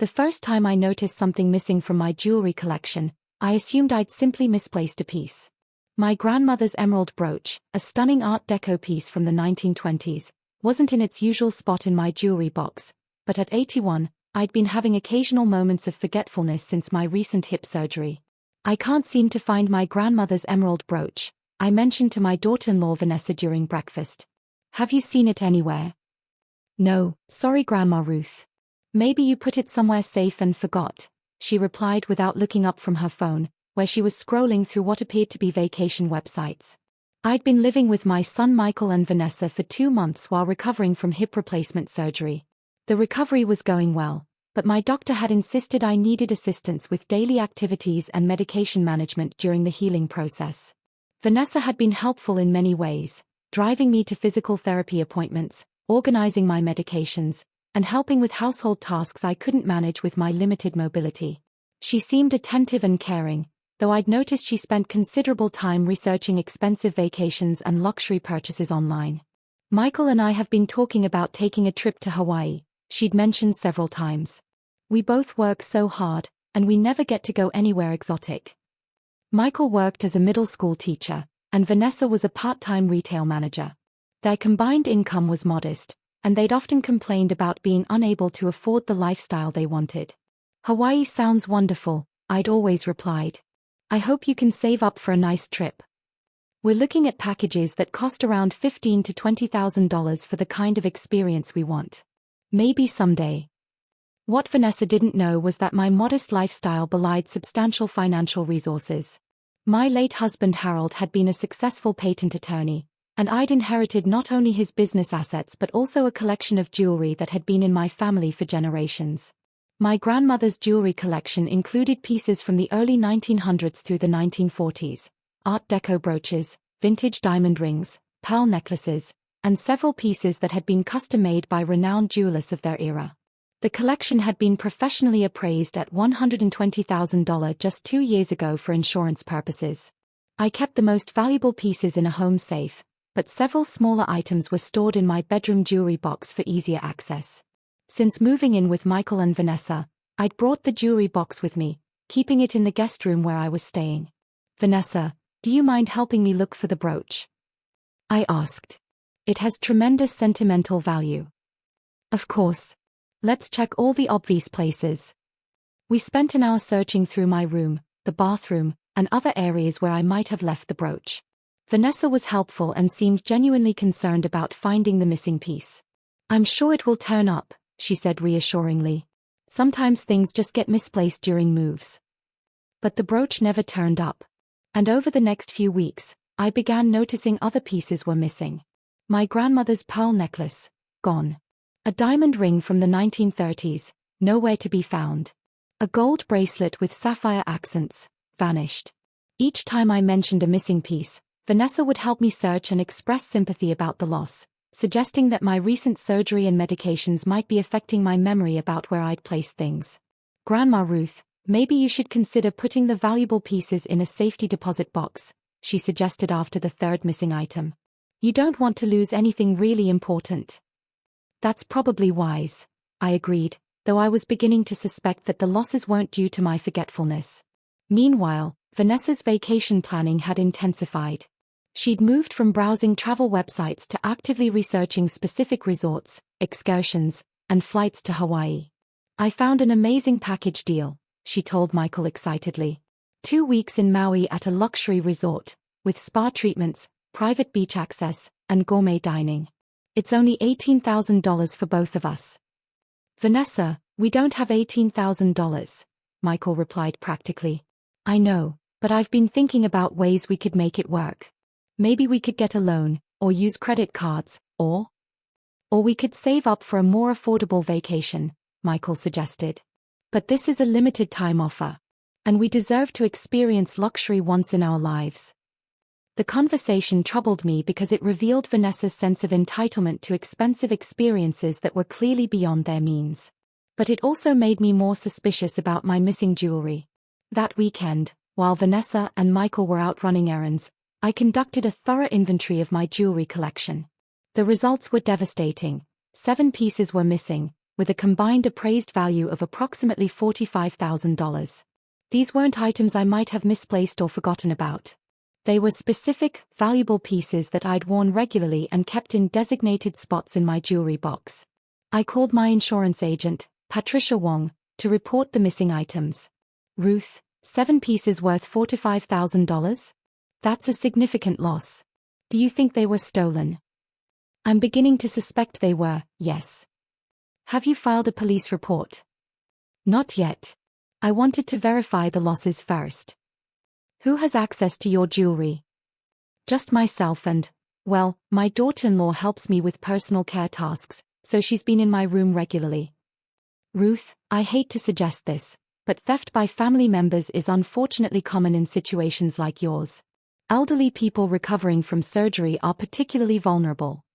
The first time I noticed something missing from my jewelry collection, I assumed I'd simply misplaced a piece. My grandmother's emerald brooch, a stunning Art Deco piece from the 1920s, wasn't in its usual spot in my jewelry box, but at 81, I'd been having occasional moments of forgetfulness since my recent hip surgery. I can't seem to find my grandmother's emerald brooch, I mentioned to my daughter-in-law Vanessa during breakfast. Have you seen it anywhere? No, sorry Grandma Ruth. Maybe you put it somewhere safe and forgot, she replied without looking up from her phone, where she was scrolling through what appeared to be vacation websites. I'd been living with my son Michael and Vanessa for 2 months while recovering from hip replacement surgery. The recovery was going well, but my doctor had insisted I needed assistance with daily activities and medication management during the healing process. Vanessa had been helpful in many ways, driving me to physical therapy appointments, organizing my medications, and helping with household tasks I couldn't manage with my limited mobility. She seemed attentive and caring, though I'd noticed she spent considerable time researching expensive vacations and luxury purchases online. Michael and I have been talking about taking a trip to Hawaii, she'd mentioned several times. We both work so hard, and we never get to go anywhere exotic. Michael worked as a middle school teacher, and Vanessa was a part-time retail manager. Their combined income was modest, and they'd often complained about being unable to afford the lifestyle they wanted. Hawaii sounds wonderful, I'd always replied. I hope you can save up for a nice trip. We're looking at packages that cost around $15,000 to $20,000 for the kind of experience we want. Maybe someday. What Vanessa didn't know was that my modest lifestyle belied substantial financial resources. My late husband Harold had been a successful patent attorney, and I'd inherited not only his business assets but also a collection of jewelry that had been in my family for generations. My grandmother's jewelry collection included pieces from the early 1900s through the 1940s, Art Deco brooches, vintage diamond rings, pearl necklaces, and several pieces that had been custom-made by renowned jewelers of their era. The collection had been professionally appraised at $120,000 just 2 years ago for insurance purposes. I kept the most valuable pieces in a home safe, but several smaller items were stored in my bedroom jewelry box for easier access. Since moving in with Michael and Vanessa, I'd brought the jewelry box with me, keeping it in the guest room where I was staying. Vanessa, do you mind helping me look for the brooch? I asked. It has tremendous sentimental value. Of course. Let's check all the obvious places. We spent an hour searching through my room, the bathroom, and other areas where I might have left the brooch. Vanessa was helpful and seemed genuinely concerned about finding the missing piece. I'm sure it will turn up, she said reassuringly. Sometimes things just get misplaced during moves. But the brooch never turned up. And over the next few weeks, I began noticing other pieces were missing. My grandmother's pearl necklace, gone. A diamond ring from the 1930s, nowhere to be found. A gold bracelet with sapphire accents, vanished. Each time I mentioned a missing piece, Vanessa would help me search and express sympathy about the loss, suggesting that my recent surgery and medications might be affecting my memory about where I'd placed things. Grandma Ruth, maybe you should consider putting the valuable pieces in a safety deposit box, she suggested after the third missing item. You don't want to lose anything really important. That's probably wise, I agreed, though I was beginning to suspect that the losses weren't due to my forgetfulness. Meanwhile, Vanessa's vacation planning had intensified. She'd moved from browsing travel websites to actively researching specific resorts, excursions, and flights to Hawaii. I found an amazing package deal, she told Michael excitedly. 2 weeks in Maui at a luxury resort, with spa treatments, private beach access, and gourmet dining. It's only $18,000 for both of us. Vanessa, we don't have $18,000, Michael replied practically. I know, but I've been thinking about ways we could make it work. Maybe we could get a loan, or use credit cards, or we could save up for a more affordable vacation, Michael suggested. But this is a limited time offer. And we deserve to experience luxury once in our lives. The conversation troubled me because it revealed Vanessa's sense of entitlement to expensive experiences that were clearly beyond their means. But it also made me more suspicious about my missing jewelry. That weekend, while Vanessa and Michael were out running errands, I conducted a thorough inventory of my jewelry collection. The results were devastating. 7 pieces were missing, with a combined appraised value of approximately $45,000. These weren't items I might have misplaced or forgotten about. They were specific, valuable pieces that I'd worn regularly and kept in designated spots in my jewelry box. I called my insurance agent, Patricia Wong, to report the missing items. Ruth, 7 pieces worth $45,000? That's a significant loss. Do you think they were stolen? I'm beginning to suspect they were, yes. Have you filed a police report? Not yet. I wanted to verify the losses first. Who has access to your jewelry? Just myself and, well, my daughter-in-law helps me with personal care tasks, so she's been in my room regularly. Ruth, I hate to suggest this, but theft by family members is unfortunately common in situations like yours. Elderly people recovering from surgery are particularly vulnerable.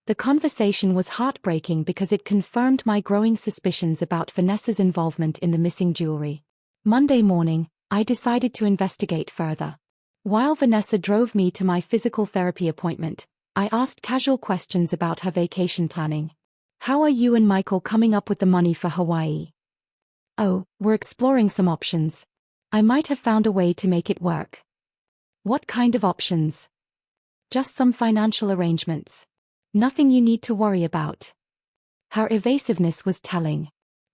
The conversation was heartbreaking because it confirmed my growing suspicions about Vanessa's involvement in the missing jewelry. Monday morning, I decided to investigate further. While Vanessa drove me to my physical therapy appointment, I asked casual questions about her vacation planning. How are you and Michael coming up with the money for Hawaii? Oh, we're exploring some options. I might have found a way to make it work. What kind of options? Just some financial arrangements. Nothing you need to worry about. Her evasiveness was telling.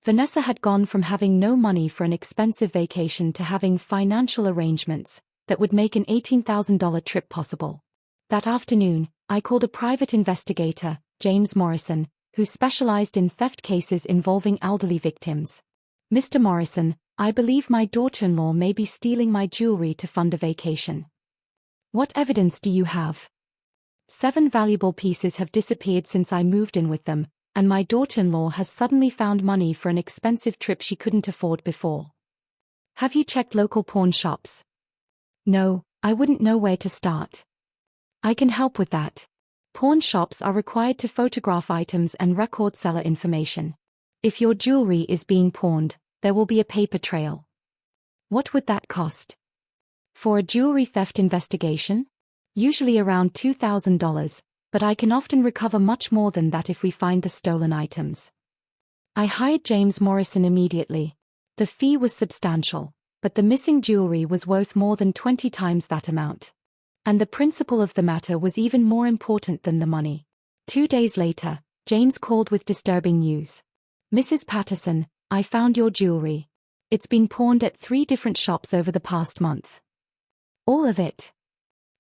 Vanessa had gone from having no money for an expensive vacation to having financial arrangements that would make an $18,000 trip possible. That afternoon, I called a private investigator, James Morrison, who specialized in theft cases involving elderly victims. Mr. Morrison, I believe my daughter-in-law may be stealing my jewelry to fund a vacation. What evidence do you have? 7 valuable pieces have disappeared since I moved in with them, and my daughter-in-law has suddenly found money for an expensive trip she couldn't afford before. Have you checked local pawn shops? No, I wouldn't know where to start. I can help with that. Pawn shops are required to photograph items and record seller information. If your jewelry is being pawned, there will be a paper trail. What would that cost? For a jewelry theft investigation? Usually around $2,000, but I can often recover much more than that if we find the stolen items. I hired James Morrison immediately. The fee was substantial, but the missing jewelry was worth more than 20 times that amount. And the principle of the matter was even more important than the money. 2 days later, James called with disturbing news. Mrs. Patterson, I found your jewelry. It's been pawned at 3 different shops over the past month. All of it.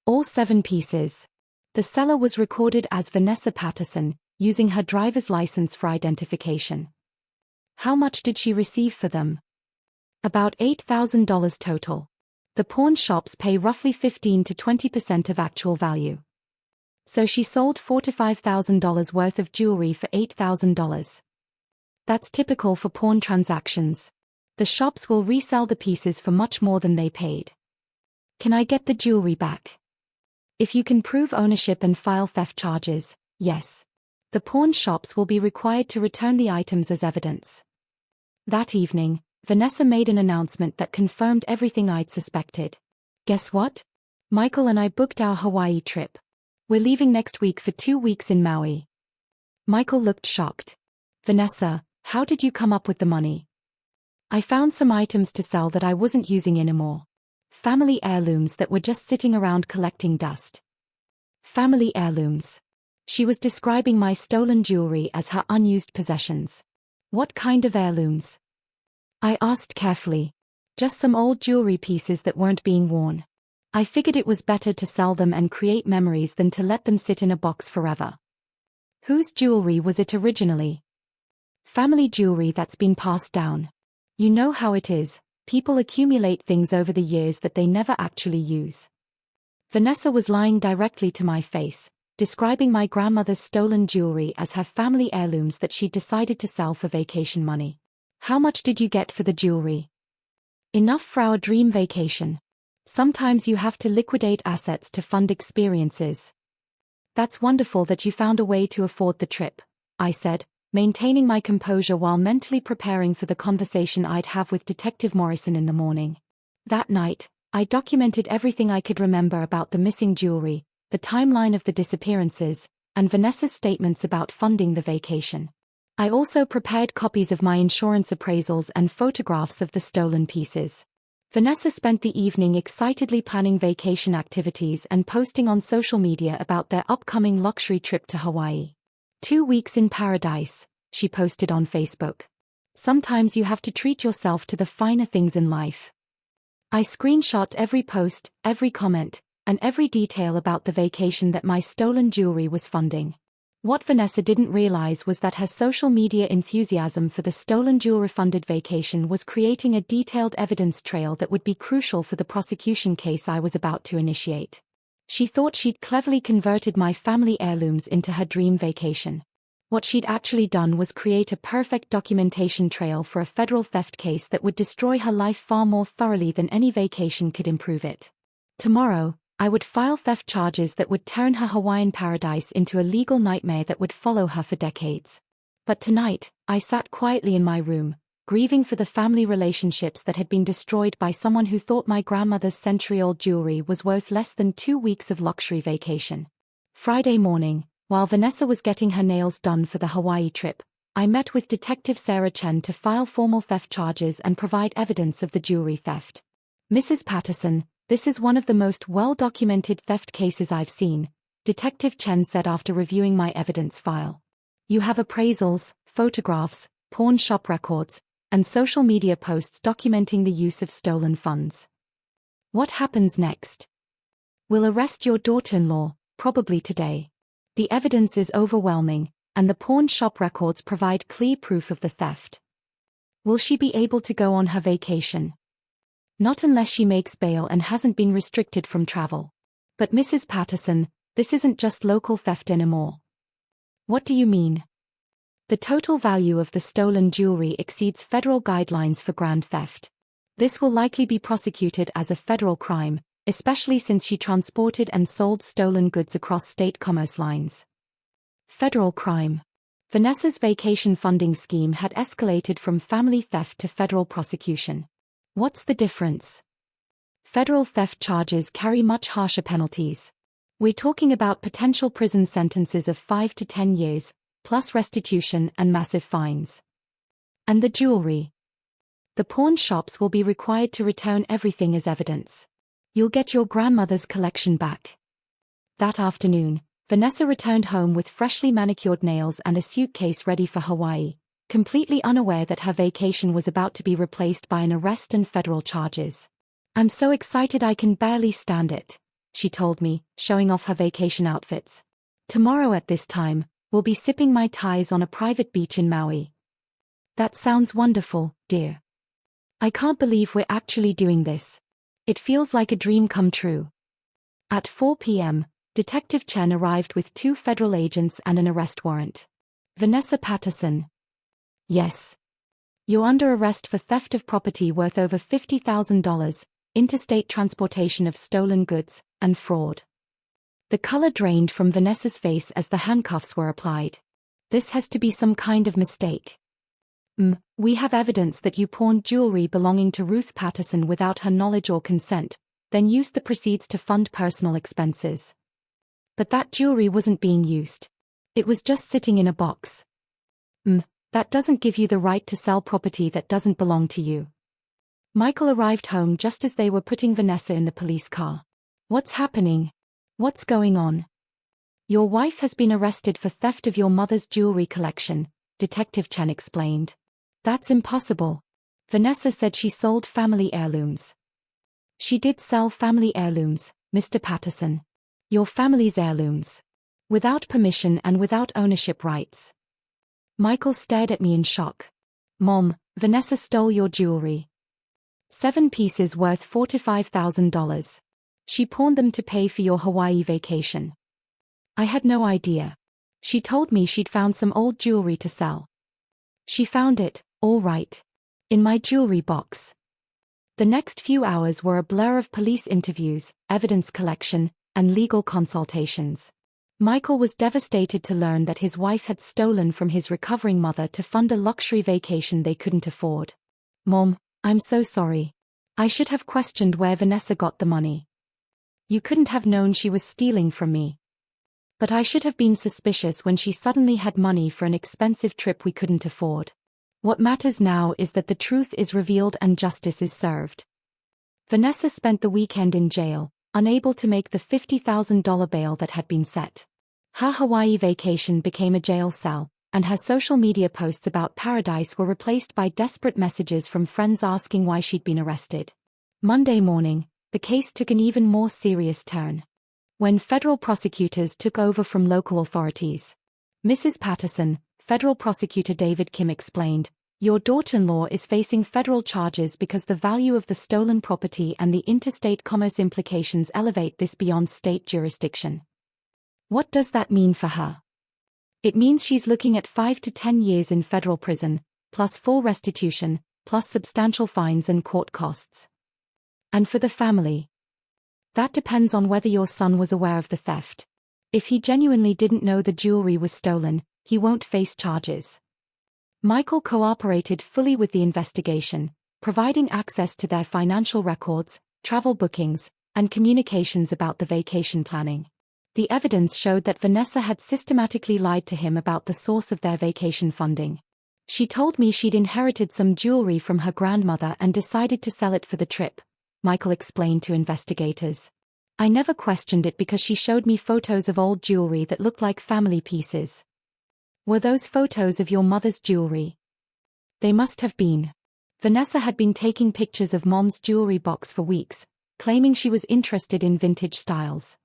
All 7 pieces. The seller was recorded as Vanessa Patterson, using her driver's license for identification. How much did she receive for them? About $8,000 total. The pawn shops pay roughly 15 to 20% of actual value. So she sold $45,000 worth of jewelry for $8,000. That's typical for pawn transactions. The shops will resell the pieces for much more than they paid. Can I get the jewelry back? If you can prove ownership and file theft charges, yes. The pawn shops will be required to return the items as evidence. That evening, Vanessa made an announcement that confirmed everything I'd suspected. Guess what? Michael and I booked our Hawaii trip. We're leaving next week for 2 weeks in Maui. Michael looked shocked. Vanessa, how did you come up with the money? I found some items to sell that I wasn't using anymore. Family heirlooms that were just sitting around collecting dust. Family heirlooms. She was describing my stolen jewelry as her unused possessions. What kind of heirlooms? I asked carefully. Just some old jewelry pieces that weren't being worn. I figured it was better to sell them and create memories than to let them sit in a box forever. Whose jewelry was it originally? Family jewelry that's been passed down. You know how it is. People accumulate things over the years that they never actually use. Vanessa was lying directly to my face, describing my grandmother's stolen jewelry as her family heirlooms that she'd decided to sell for vacation money. How much did you get for the jewelry? Enough for our dream vacation. Sometimes you have to liquidate assets to fund experiences. That's wonderful that you found a way to afford the trip, I said, maintaining my composure while mentally preparing for the conversation I'd have with Detective Morrison in the morning. That night, I documented everything I could remember about the missing jewelry, the timeline of the disappearances, and Vanessa's statements about funding the vacation. I also prepared copies of my insurance appraisals and photographs of the stolen pieces. Vanessa spent the evening excitedly planning vacation activities and posting on social media about their upcoming luxury trip to Hawaii. 2 weeks in paradise, she posted on Facebook. Sometimes you have to treat yourself to the finer things in life. I screenshot every post, every comment, and every detail about the vacation that my stolen jewelry was funding. What Vanessa didn't realize was that her social media enthusiasm for the stolen jewelry-funded vacation was creating a detailed evidence trail that would be crucial for the prosecution case I was about to initiate. She thought she'd cleverly converted my family heirlooms into her dream vacation. What she'd actually done was create a perfect documentation trail for a federal theft case that would destroy her life far more thoroughly than any vacation could improve it. Tomorrow, I would file theft charges that would turn her Hawaiian paradise into a legal nightmare that would follow her for decades. But tonight, I sat quietly in my room, grieving for the family relationships that had been destroyed by someone who thought my grandmother's century-old jewelry was worth less than 2 weeks of luxury vacation. Friday morning, while Vanessa was getting her nails done for the Hawaii trip, I met with Detective Sarah Chen to file formal theft charges and provide evidence of the jewelry theft. Mrs. Patterson, this is one of the most well-documented theft cases I've seen, Detective Chen said after reviewing my evidence file. You have appraisals, photographs, pawn shop records, and social media posts documenting the use of stolen funds. What happens next? We'll arrest your daughter-in-law, probably today. The evidence is overwhelming, and the pawn shop records provide clear proof of the theft. Will she be able to go on her vacation? Not unless she makes bail and hasn't been restricted from travel. But Mrs. Patterson, this isn't just local theft anymore. What do you mean? The total value of the stolen jewelry exceeds federal guidelines for grand theft. This will likely be prosecuted as a federal crime, especially since she transported and sold stolen goods across state commerce lines. Federal crime. Vanessa's vacation funding scheme had escalated from family theft to federal prosecution. What's the difference? Federal theft charges carry much harsher penalties. We're talking about potential prison sentences of 5 to 10 years, plus restitution and massive fines. And the jewelry. The pawn shops will be required to return everything as evidence. You'll get your grandmother's collection back. That afternoon, Vanessa returned home with freshly manicured nails and a suitcase ready for Hawaii, completely unaware that her vacation was about to be replaced by an arrest and federal charges. I'm so excited I can barely stand it, she told me, showing off her vacation outfits. Tomorrow at this time, we'll be sipping mai tais on a private beach in Maui. That sounds wonderful, dear. I can't believe we're actually doing this. It feels like a dream come true. At 4 p.m., Detective Chen arrived with 2 federal agents and an arrest warrant. Vanessa Patterson. Yes. You're under arrest for theft of property worth over $50,000, interstate transportation of stolen goods, and fraud. The color drained from Vanessa's face as the handcuffs were applied. This has to be some kind of mistake. We have evidence that you pawned jewelry belonging to Ruth Patterson without her knowledge or consent, then used the proceeds to fund personal expenses. But that jewelry wasn't being used. It was just sitting in a box. That doesn't give you the right to sell property that doesn't belong to you. Michael arrived home just as they were putting Vanessa in the police car. What's happening? What's going on? Your wife has been arrested for theft of your mother's jewelry collection, Detective Chen explained. That's impossible. Vanessa said she sold family heirlooms. She did sell family heirlooms, Mr. Patterson. Your family's heirlooms. Without permission and without ownership rights. Michael stared at me in shock. Mom, Vanessa stole your jewelry. 7 pieces worth $4,000 to $5,000. She pawned them to pay for your Hawaii vacation. I had no idea. She told me she'd found some old jewelry to sell. She found it, all right. In my jewelry box. The next few hours were a blur of police interviews, evidence collection, and legal consultations. Michael was devastated to learn that his wife had stolen from his recovering mother to fund a luxury vacation they couldn't afford. Mom, I'm so sorry. I should have questioned where Vanessa got the money. You couldn't have known she was stealing from me. But I should have been suspicious when she suddenly had money for an expensive trip we couldn't afford. What matters now is that the truth is revealed and justice is served. Vanessa spent the weekend in jail, unable to make the $50,000 bail that had been set. Her Hawaii vacation became a jail cell, and her social media posts about paradise were replaced by desperate messages from friends asking why she'd been arrested. Monday morning, the case took an even more serious turn. When federal prosecutors took over from local authorities. Mrs. Patterson, federal prosecutor David Kim explained, "Your daughter-in-law is facing federal charges because the value of the stolen property and the interstate commerce implications elevate this beyond state jurisdiction." What does that mean for her? It means she's looking at 5 to 10 years in federal prison, plus full restitution, plus substantial fines and court costs. And for the family? That depends on whether your son was aware of the theft. If he genuinely didn't know the jewelry was stolen, he won't face charges. Michael cooperated fully with the investigation, providing access to their financial records, travel bookings, and communications about the vacation planning. The evidence showed that Vanessa had systematically lied to him about the source of their vacation funding. She told me she'd inherited some jewelry from her grandmother and decided to sell it for the trip, Michael explained to investigators. "I never questioned it because she showed me photos of old jewelry that looked like family pieces." Were those photos of your mother's jewelry? They must have been. Vanessa had been taking pictures of Mom's jewelry box for weeks, claiming she was interested in vintage styles.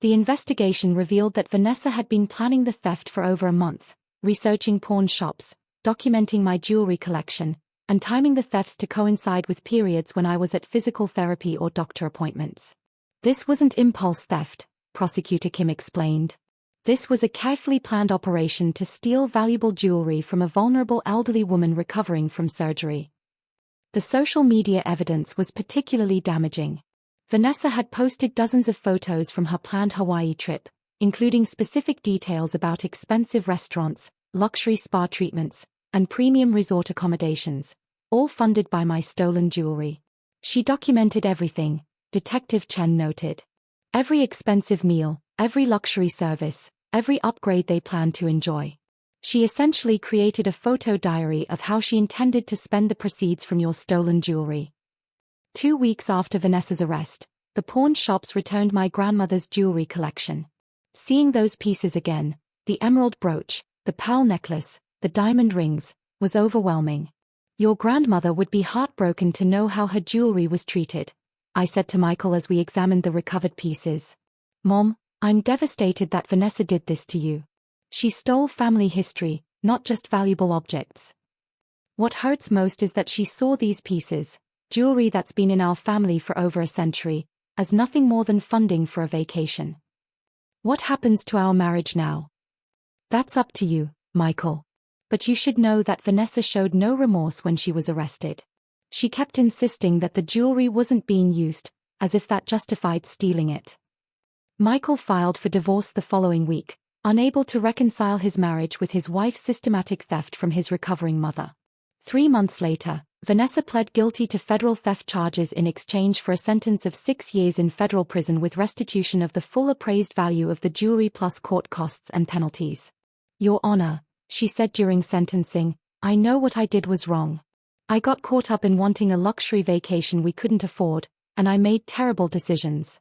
The investigation revealed that Vanessa had been planning the theft for over a month, researching pawn shops, documenting my jewelry collection, and timing the thefts to coincide with periods when I was at physical therapy or doctor appointments. This wasn't impulse theft, Prosecutor Kim explained. This was a carefully planned operation to steal valuable jewelry from a vulnerable elderly woman recovering from surgery. The social media evidence was particularly damaging. Vanessa had posted dozens of photos from her planned Hawaii trip, including specific details about expensive restaurants, luxury spa treatments, and premium resort accommodations, all funded by my stolen jewelry. She documented everything, Detective Chen noted. Every expensive meal, every luxury service, every upgrade they planned to enjoy. She essentially created a photo diary of how she intended to spend the proceeds from your stolen jewelry. 2 weeks after Vanessa's arrest, the pawn shops returned my grandmother's jewelry collection. Seeing those pieces again, the emerald brooch, the pearl necklace, the diamond rings, was overwhelming. "Your grandmother would be heartbroken to know how her jewelry was treated," I said to Michael as we examined the recovered pieces. "Mom, I'm devastated that Vanessa did this to you. She stole family history, not just valuable objects. What hurts most is that she saw these pieces, jewelry that's been in our family for over a century, as nothing more than funding for a vacation. What happens to our marriage now? That's up to you, Michael. But you should know that Vanessa showed no remorse when she was arrested. She kept insisting that the jewelry wasn't being used, as if that justified stealing it." Michael filed for divorce the following week, unable to reconcile his marriage with his wife's systematic theft from his recovering mother. 3 months later, Vanessa pled guilty to federal theft charges in exchange for a sentence of 6 years in federal prison with restitution of the full appraised value of the jewelry plus court costs and penalties. "Your Honor," she said during sentencing, "I know what I did was wrong. I got caught up in wanting a luxury vacation we couldn't afford, and I made terrible decisions."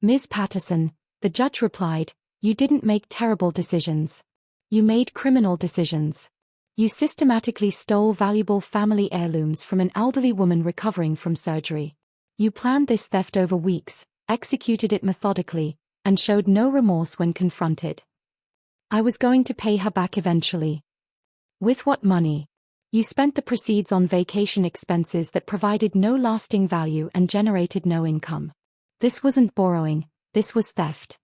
"Ms. Patterson," the judge replied, "you didn't make terrible decisions. You made criminal decisions. You systematically stole valuable family heirlooms from an elderly woman recovering from surgery. You planned this theft over weeks, executed it methodically, and showed no remorse when confronted. I was going to pay her back eventually. With what money? You spent the proceeds on vacation expenses that provided no lasting value and generated no income. This wasn't borrowing, this was theft."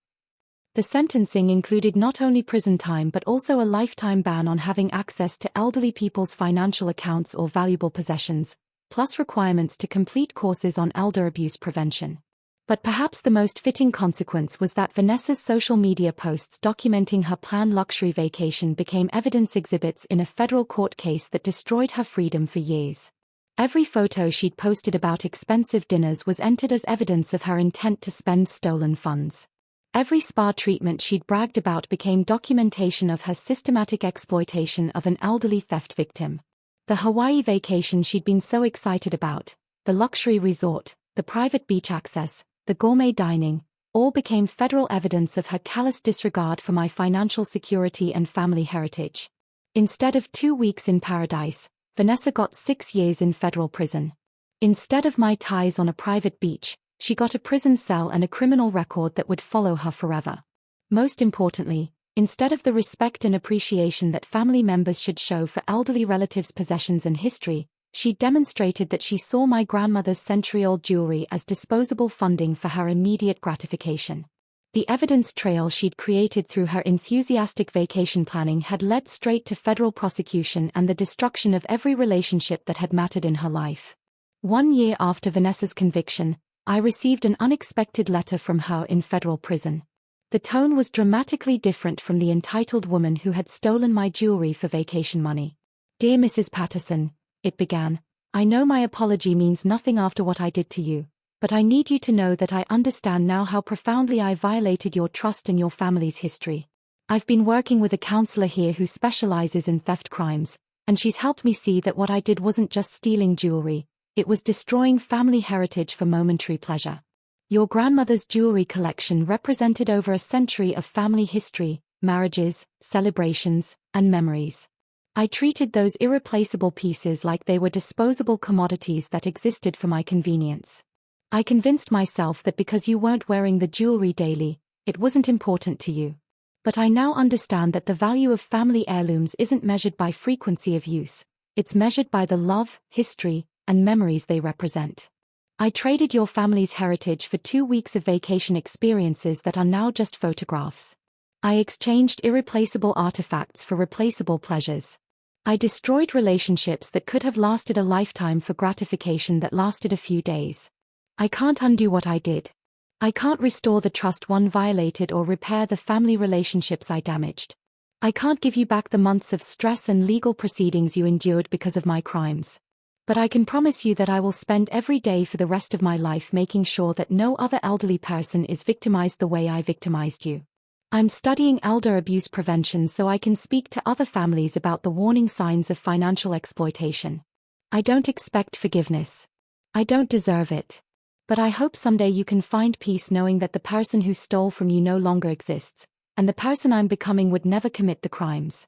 The sentencing included not only prison time but also a lifetime ban on having access to elderly people's financial accounts or valuable possessions, plus requirements to complete courses on elder abuse prevention. But perhaps the most fitting consequence was that Vanessa's social media posts documenting her planned luxury vacation became evidence exhibits in a federal court case that destroyed her freedom for years. Every photo she'd posted about expensive dinners was entered as evidence of her intent to spend stolen funds. Every spa treatment she'd bragged about became documentation of her systematic exploitation of an elderly theft victim. The Hawaii vacation she'd been so excited about, the luxury resort, the private beach access, the gourmet dining, all became federal evidence of her callous disregard for my financial security and family heritage. Instead of 2 weeks in paradise, Vanessa got 6 years in federal prison. Instead of my ties on a private beach, she got a prison cell and a criminal record that would follow her forever. Most importantly, instead of the respect and appreciation that family members should show for elderly relatives' possessions and history, she demonstrated that she saw my grandmother's century-old jewelry as disposable funding for her immediate gratification. The evidence trail she'd created through her enthusiastic vacation planning had led straight to federal prosecution and the destruction of every relationship that had mattered in her life. 1 year after Vanessa's conviction, I received an unexpected letter from her in federal prison. The tone was dramatically different from the entitled woman who had stolen my jewelry for vacation money. "Dear Mrs. Patterson," it began, "I know my apology means nothing after what I did to you, but I need you to know that I understand now how profoundly I violated your trust and your family's history. I've been working with a counselor here who specializes in theft crimes, and she's helped me see that what I did wasn't just stealing jewelry, it was destroying family heritage for momentary pleasure. Your grandmother's jewelry collection represented over a century of family history, marriages, celebrations, and memories. I treated those irreplaceable pieces like they were disposable commodities that existed for my convenience. I convinced myself that because you weren't wearing the jewelry daily, it wasn't important to you. But I now understand that the value of family heirlooms isn't measured by frequency of use, it's measured by the love, history, and memories they represent. I traded your family's heritage for 2 weeks of vacation experiences that are now just photographs. I exchanged irreplaceable artifacts for replaceable pleasures. I destroyed relationships that could have lasted a lifetime for gratification that lasted a few days. I can't undo what I did. I can't restore the trust one violated or repair the family relationships I damaged. I can't give you back the months of stress and legal proceedings you endured because of my crimes. But I can promise you that I will spend every day for the rest of my life making sure that no other elderly person is victimized the way I victimized you. I'm studying elder abuse prevention so I can speak to other families about the warning signs of financial exploitation. I don't expect forgiveness. I don't deserve it. But I hope someday you can find peace knowing that the person who stole from you no longer exists, and the person I'm becoming would never commit the crimes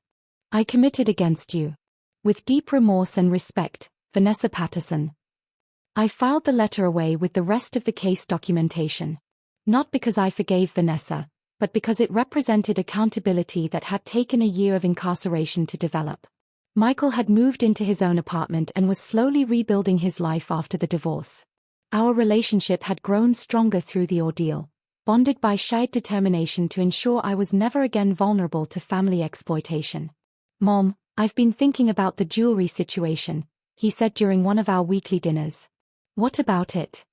I committed against you. With deep remorse and respect, Vanessa Patterson. I filed the letter away with the rest of the case documentation. Not because I forgave Vanessa, but because it represented accountability that had taken a year of incarceration to develop. Michael had moved into his own apartment and was slowly rebuilding his life after the divorce. Our relationship had grown stronger through the ordeal, bonded by shared determination to ensure I was never again vulnerable to family exploitation. "Mom, I've been thinking about the jewelry situation," he said during one of our weekly dinners. "What about it?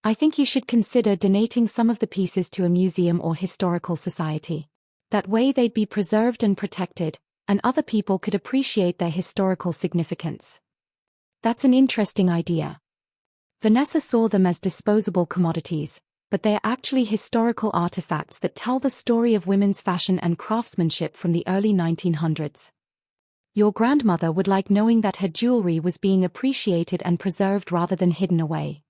I think you should consider donating some of the pieces to a museum or historical society. That way they'd be preserved and protected, and other people could appreciate their historical significance." "That's an interesting idea." Vanessa saw them as disposable commodities, but they are actually historical artifacts that tell the story of women's fashion and craftsmanship from the early 1900s. Your grandmother would like knowing that her jewelry was being appreciated and preserved rather than hidden away.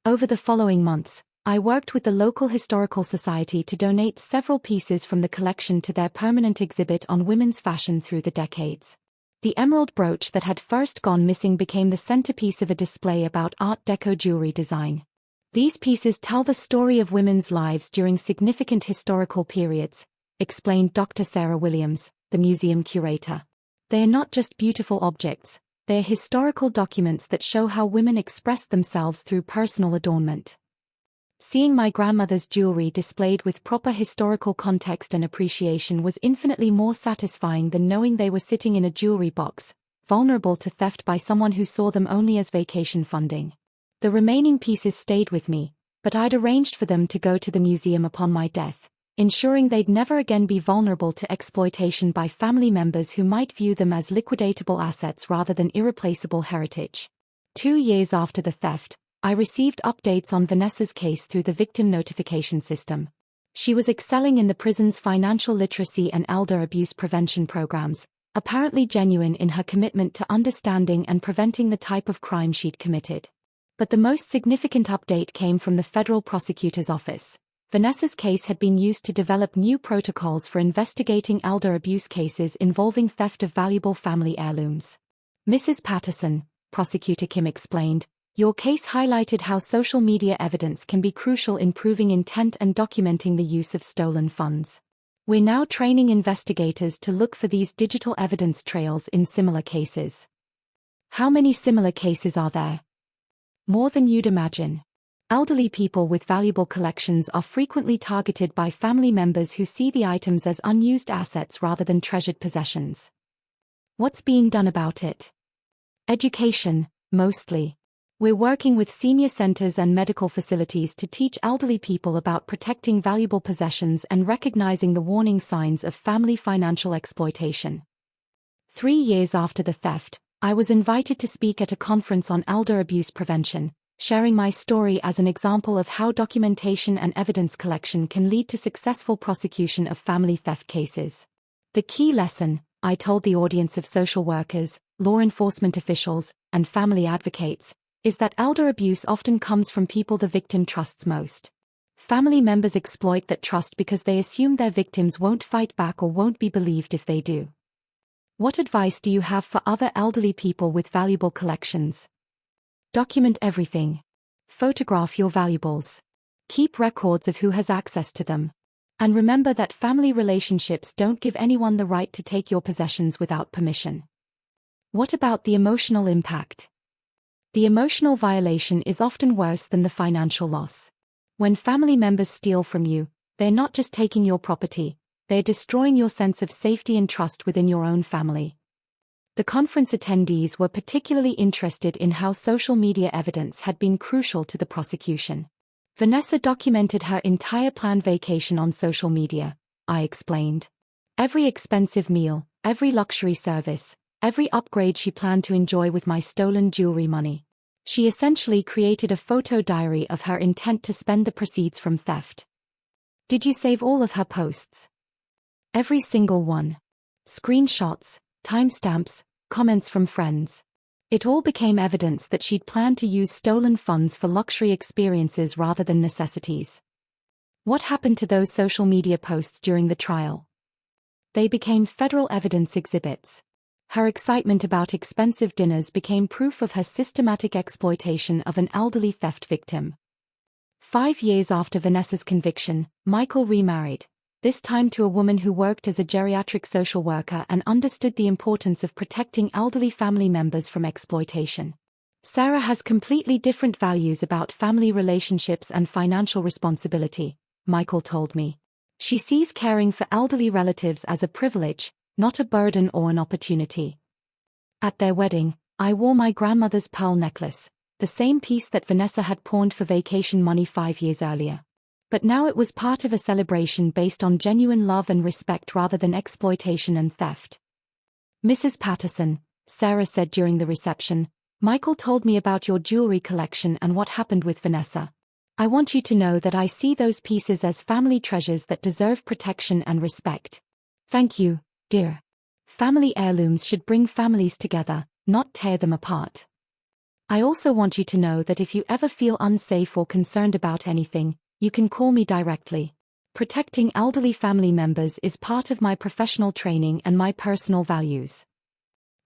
Over the following months, I worked with the local historical society to donate several pieces from the collection to their permanent exhibit on women's fashion through the decades. The emerald brooch that had first gone missing became the centerpiece of a display about Art Deco jewelry design. These pieces tell the story of women's lives during significant historical periods, explained Dr. Sarah Williams, the museum curator. They are not just beautiful objects, they are historical documents that show how women expressed themselves through personal adornment. Seeing my grandmother's jewelry displayed with proper historical context and appreciation was infinitely more satisfying than knowing they were sitting in a jewelry box, vulnerable to theft by someone who saw them only as vacation funding. The remaining pieces stayed with me, but I'd arranged for them to go to the museum upon my death, ensuring they'd never again be vulnerable to exploitation by family members who might view them as liquidatable assets rather than irreplaceable heritage. 2 years after the theft, I received updates on Vanessa's case through the victim notification system. She was excelling in the prison's financial literacy and elder abuse prevention programs, apparently genuine in her commitment to understanding and preventing the type of crime she'd committed. But the most significant update came from the federal prosecutor's office. Vanessa's case had been used to develop new protocols for investigating elder abuse cases involving theft of valuable family heirlooms. Mrs. Patterson, Prosecutor Kim explained, your case highlighted how social media evidence can be crucial in proving intent and documenting the use of stolen funds. We're now training investigators to look for these digital evidence trails in similar cases. How many similar cases are there? More than you'd imagine. Elderly people with valuable collections are frequently targeted by family members who see the items as unused assets rather than treasured possessions. What's being done about it? Education, mostly. We're working with senior centers and medical facilities to teach elderly people about protecting valuable possessions and recognizing the warning signs of family financial exploitation. 3 years after the theft, I was invited to speak at a conference on elder abuse prevention, sharing my story as an example of how documentation and evidence collection can lead to successful prosecution of family theft cases. The key lesson, I told the audience of social workers, law enforcement officials, and family advocates, is that elder abuse often comes from people the victim trusts most. Family members exploit that trust because they assume their victims won't fight back or won't be believed if they do. What advice do you have for other elderly people with valuable collections? Document everything. Photograph your valuables. Keep records of who has access to them. And remember that family relationships don't give anyone the right to take your possessions without permission. What about the emotional impact? The emotional violation is often worse than the financial loss. When family members steal from you, they're not just taking your property, they're destroying your sense of safety and trust within your own family. The conference attendees were particularly interested in how social media evidence had been crucial to the prosecution. Vanessa documented her entire planned vacation on social media, I explained. Every expensive meal, every luxury service, every upgrade she planned to enjoy with my stolen jewelry money. She essentially created a photo diary of her intent to spend the proceeds from theft. Did you save all of her posts? Every single one. Screenshots, timestamps, comments from friends. It all became evidence that she'd planned to use stolen funds for luxury experiences rather than necessities. What happened to those social media posts during the trial? They became federal evidence exhibits. Her excitement about expensive dinners became proof of her systematic exploitation of an elderly theft victim. 5 years after Vanessa's conviction, Michael remarried, this time to a woman who worked as a geriatric social worker and understood the importance of protecting elderly family members from exploitation. Sarah has completely different values about family relationships and financial responsibility, Michael told me. She sees caring for elderly relatives as a privilege, not a burden or an opportunity. At their wedding, I wore my grandmother's pearl necklace, the same piece that Vanessa had pawned for vacation money 5 years earlier. But now it was part of a celebration based on genuine love and respect rather than exploitation and theft. Mrs. Patterson, Sarah said during the reception, Michael told me about your jewelry collection and what happened with Vanessa. I want you to know that I see those pieces as family treasures that deserve protection and respect. Thank you, dear. Family heirlooms should bring families together, not tear them apart. I also want you to know that if you ever feel unsafe or concerned about anything, you can call me directly. Protecting elderly family members is part of my professional training and my personal values.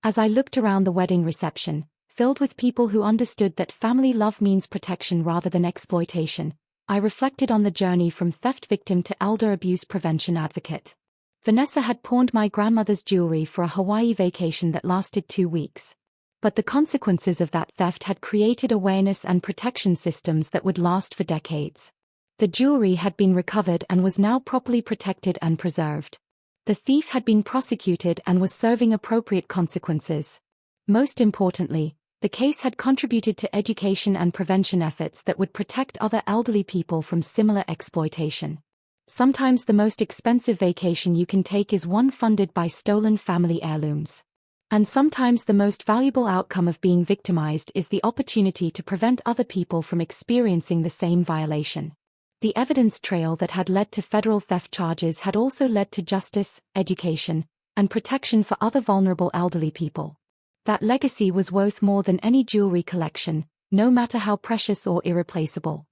As I looked around the wedding reception, filled with people who understood that family love means protection rather than exploitation, I reflected on the journey from theft victim to elder abuse prevention advocate. Vanessa had pawned my grandmother's jewelry for a Hawaii vacation that lasted 2 weeks. But the consequences of that theft had created awareness and protection systems that would last for decades. The jewelry had been recovered and was now properly protected and preserved. The thief had been prosecuted and was serving appropriate consequences. Most importantly, the case had contributed to education and prevention efforts that would protect other elderly people from similar exploitation. Sometimes the most expensive vacation you can take is one funded by stolen family heirlooms. And sometimes the most valuable outcome of being victimized is the opportunity to prevent other people from experiencing the same violation. The evidence trail that had led to federal theft charges had also led to justice, education, and protection for other vulnerable elderly people. That legacy was worth more than any jewelry collection, no matter how precious or irreplaceable.